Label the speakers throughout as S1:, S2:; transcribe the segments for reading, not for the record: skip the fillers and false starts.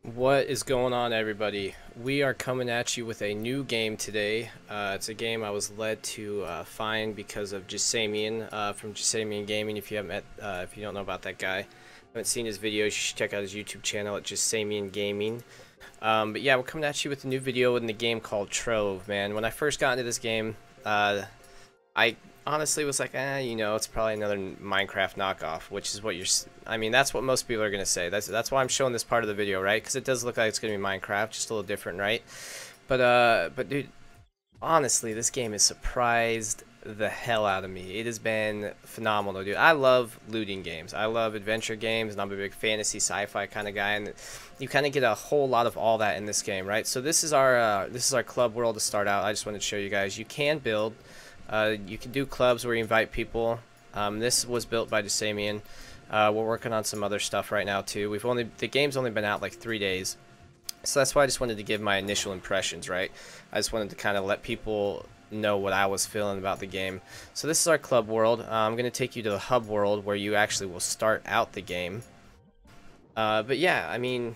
S1: What is going on, everybody? We are coming at you with a new game today. It's a game I was led to find because of Jasamian from Jasamian Gaming. If you haven't met, if you don't know about that guy, haven't seen his videos, you should check out his YouTube channel at Jasamian Gaming. But yeah, we're coming at you with a new video in the game called Trove. Man, when I first got into this game, I honestly was like, it's probably another Minecraft knockoff, which is what I mean, that's what most people are gonna say. That's why I'm showing this part of the video, right? Because it does look like it's gonna be Minecraft, just a little different, right? But dude, honestly, this game has surprised the hell out of me. It has been phenomenal, dude. I love looting games. I love adventure games, and I'm a big fantasy sci-fi kind of guy, and you kind of get a whole lot of all that in this game, right? So this is our club world to start out. I just wanted to show you guys you can build. You can do clubs where you invite people. This was built by Jasamian. We're working on some other stuff right now too. The game's only been out like 3 days, so that's why I just wanted to give my initial impressions, right? I just wanted to kind of let people know what I was feeling about the game. So this is our club world. I'm going to take you to the hub world where you actually will start out the game. But yeah, I mean,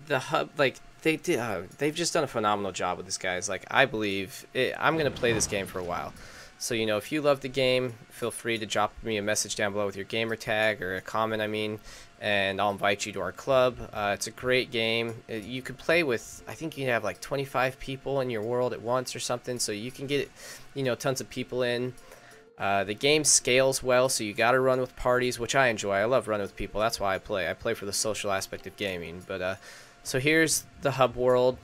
S1: the hub, like, they've just done a phenomenal job with this, guys. Like, I believe I'm gonna play this game for a while, so if you love the game, feel free to drop me a message down below with your gamer tag or a comment, and I'll invite you to our club. It's a great game. You could play with, I think you can have like 25 people in your world at once or something, so you can get tons of people in. The game scales well, so you gotta run with parties, which I enjoy. I love running with people. That's why I play for the social aspect of gaming. But so here's the hub world.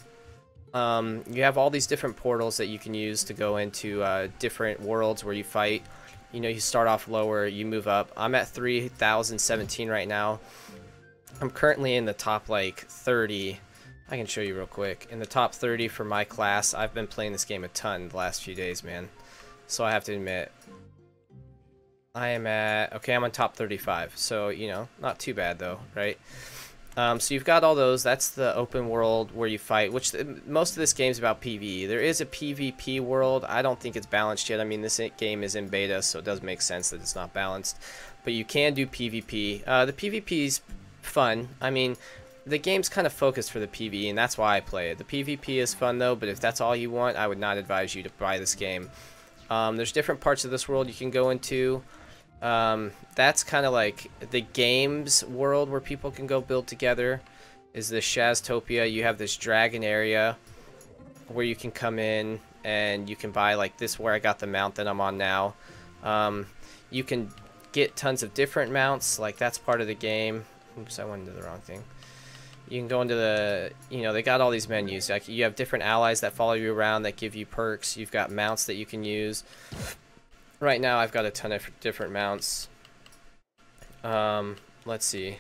S1: You have all these different portals that you can use to go into different worlds where you fight. You start off lower, you move up. I'm at 3017 right now. I'm currently in the top like 30. I can show you real quick. In the top 30 for my class. I've been playing this game a ton the last few days, man. So I have to admit, I'm on top 35. So, not too bad though, right? So you've got all those. That's the open world where you fight, which most of this game is about PvE. There is a PvP world. I don't think it's balanced yet. I mean, this game is in beta, so it does make sense that it's not balanced. But you can do PvP. The PvP is fun. I mean, the game's kind of focused for the PvE, and that's why I play it. The PvP is fun, though, but if that's all you want, I would not advise you to buy this game. There's different parts of this world you can go into. That's kind of like the games world where people can go build together. Is the Shaztopia. You have this dragon area where you can come in and you can buy, like, this where I got the mount that I'm on now. You can get tons of different mounts, like that's part of the game. Oops, I went into the wrong thing. You can go into the, they got all these menus. Like, you have different allies that follow you around that give you perks. You've got mounts that you can use. Right now, I've got a ton of different mounts. Let's see.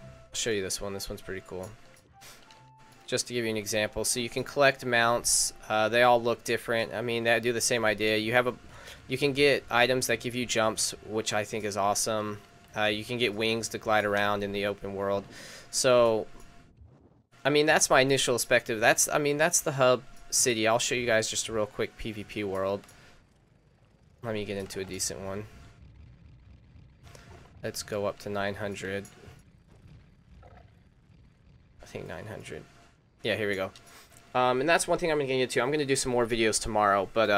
S1: I'll show you this one. This one's pretty cool. Just to give you an example. So you can collect mounts. They all look different. I mean, they do the same idea. You can get items that give you jumps, which I think is awesome. You can get wings to glide around in the open world. So, I mean, that's my initial perspective. That's the hub city. I'll show you guys just a real quick PvP world. Let me get into a decent one. Let's go up to 900. I think 900. Yeah, here we go. And that's one thing I'm going to get into. I'm going to do some more videos tomorrow, but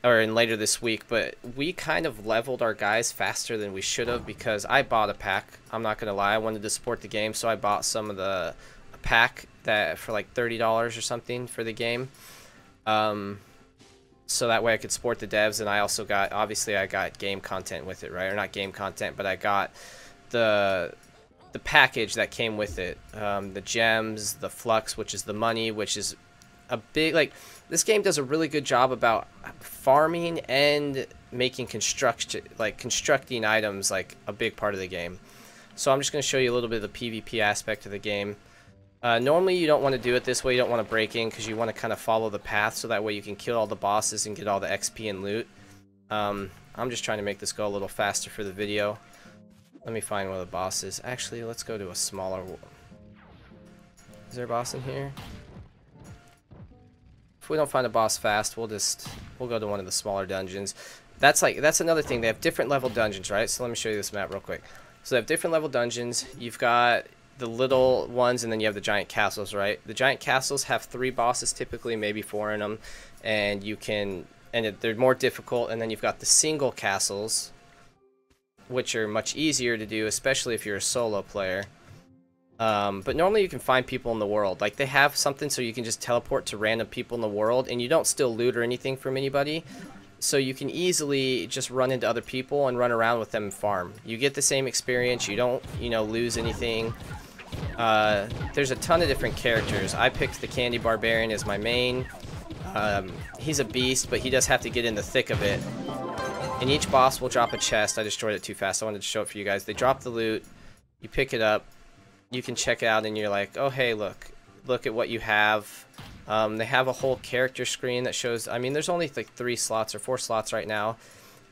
S1: or later this week. But we kind of leveled our guys faster than we should have because I bought a pack. I'm not going to lie. I wanted to support the game, so I bought some of a pack that for like $30 or something for the game. So that way I could support the devs, and I also got, obviously I got game content with it, right? Or not game content, but I got the package that came with it. The gems, the flux, which is the money, which is a big, like, this game does a really good job about farming and making constructing items like a big part of the game. So I'm just going to show you a little bit of the PvP aspect of the game. Normally you don't want to do it this way. You don't want to break in because you want to kind of follow the path so that way you can kill all the bosses and get all the XP and loot. I'm just trying to make this go a little faster for the video. Let me find one of the bosses. Actually, let's go to a smaller one. Is there a boss in here? If we don't find a boss fast, we'll go to one of the smaller dungeons. That's another thing. They have different level dungeons, right? So let me show you this map real quick. So they have different level dungeons. You've got the little ones, and then you have the giant castles, right? The giant castles have 3 bosses typically, maybe 4 in them, and they're more difficult. And then you've got the single castles, which are much easier to do, especially if you're a solo player. But normally you can find people in the world. Like, they have something so you can just teleport to random people in the world, and you don't steal loot or anything from anybody. So you can easily just run into other people and run around with them and farm. You get the same experience. You don't, lose anything. There's a ton of different characters. I picked the Candy Barbarian as my main. He's a beast, but he does have to get in the thick of it. And each boss will drop a chest. I destroyed it too fast. I wanted to show it for you guys. They drop the loot. You pick it up. You can check it out, and you're like, oh, hey, look at what you have. They have a whole character screen that shows, I mean, there's only like 3 slots or 4 slots right now,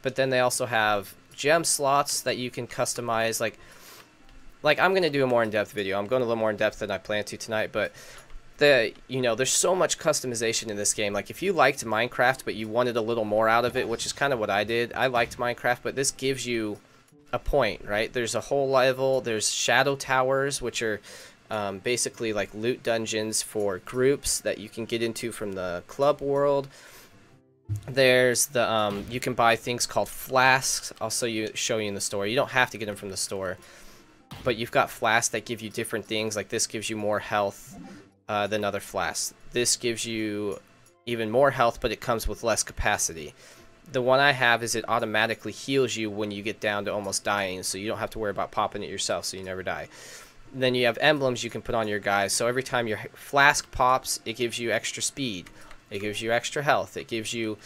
S1: but then they also have gem slots that you can customize. Like I'm going to do a more in-depth video. I'm going a little more in-depth than I plan to tonight, but there's so much customization in this game. Like, if you liked Minecraft, but you wanted a little more out of it, which is kind of what I did. I liked Minecraft, but this gives you a point, right? There's a whole level. There's shadow towers, which are basically like loot dungeons for groups that you can get into from the club world. There's the you can buy things called flasks. I'll show you in the store. You don't have to get them from the store, but you've got flasks that give you different things. Like, this gives you more health than other flasks. This gives you even more health, but it comes with less capacity. The one I have is it automatically heals you when you get down to almost dying, so you don't have to worry about popping it yourself, so you never die. Then you have emblems you can put on your guys, so every time your flask pops, it gives you extra speed. It gives you extra health. It gives you...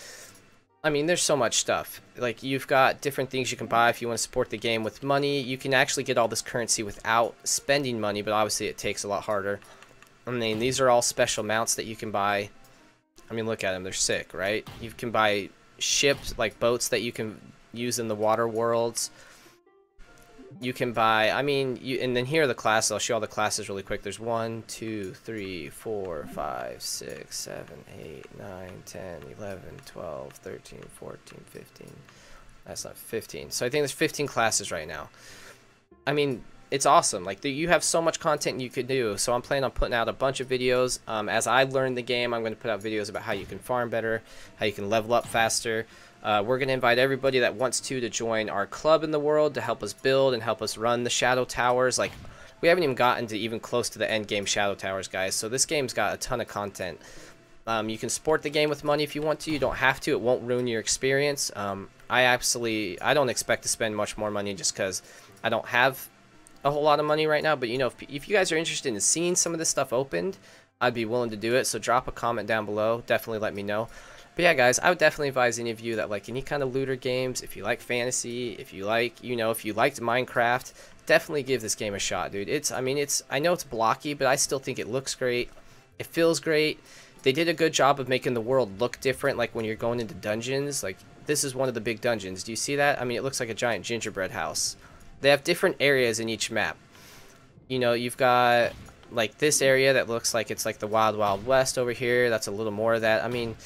S1: I mean, there's so much stuff. Like, you've got different things you can buy if you want to support the game with money. You can actually get all this currency without spending money, but obviously it takes a lot harder. I mean, these are all special mounts that you can buy. I mean, look at them. They're sick, right? You can buy ships, like boats that you can use in the water worlds. You can buy, I mean, and then here are the classes. I'll show all the classes really quick. There's 1, 2, 3, 4, 5, 6, 7, 8, 9, 10, 11, 12, 13, 14, 15. That's not 15. So I think there's 15 classes right now. I mean, it's awesome. Like, you have so much content you could do. So I'm planning on putting out a bunch of videos. As I learn the game, I'm going to put out videos about how you can farm better, how you can level up faster. We're going to invite everybody that wants to join our club in the world to help us build and help us run the shadow towers. Like, we haven't even gotten to even close to the end game shadow towers, guys. So this game's got a ton of content. You can support the game with money if you want to. You don't have to. It won't ruin your experience. I don't expect to spend much more money just because I don't have a whole lot of money right now. But, if you guys are interested in seeing some of this stuff opened, I'd be willing to do it. So drop a comment down below. Definitely let me know. But yeah, guys, I would definitely advise any of you that like any kind of looter games, if you like fantasy, if you like, if you liked Minecraft, definitely give this game a shot, dude. I know it's blocky, but I still think it looks great. It feels great. They did a good job of making the world look different, like when you're going into dungeons. Like, this is one of the big dungeons. Do you see that? I mean, it looks like a giant gingerbread house. They have different areas in each map. You've got like this area that looks like it's like the Wild Wild West over here. That's a little more of that. I mean,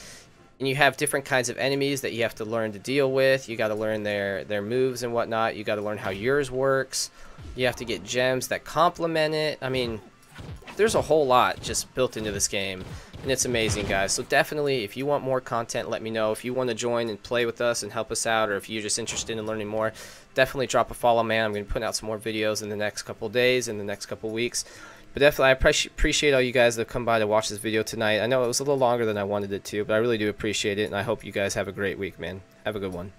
S1: and you have different kinds of enemies that you have to learn to deal with. You got to learn their moves and whatnot. You got to learn how yours works. You have to get gems that complement it. I mean, there's a whole lot just built into this game, and it's amazing, guys. So definitely, if you want more content, let me know. If you want to join and play with us and help us out, or if you're just interested in learning more, definitely drop a follow, man. I'm going to be putting out some more videos in the next couple of days, in the next couple of weeks. But definitely, I appreciate all you guys that have come by to watch this video tonight. I know it was a little longer than I wanted it to, but I really do appreciate it, and I hope you guys have a great week, man. Have a good one.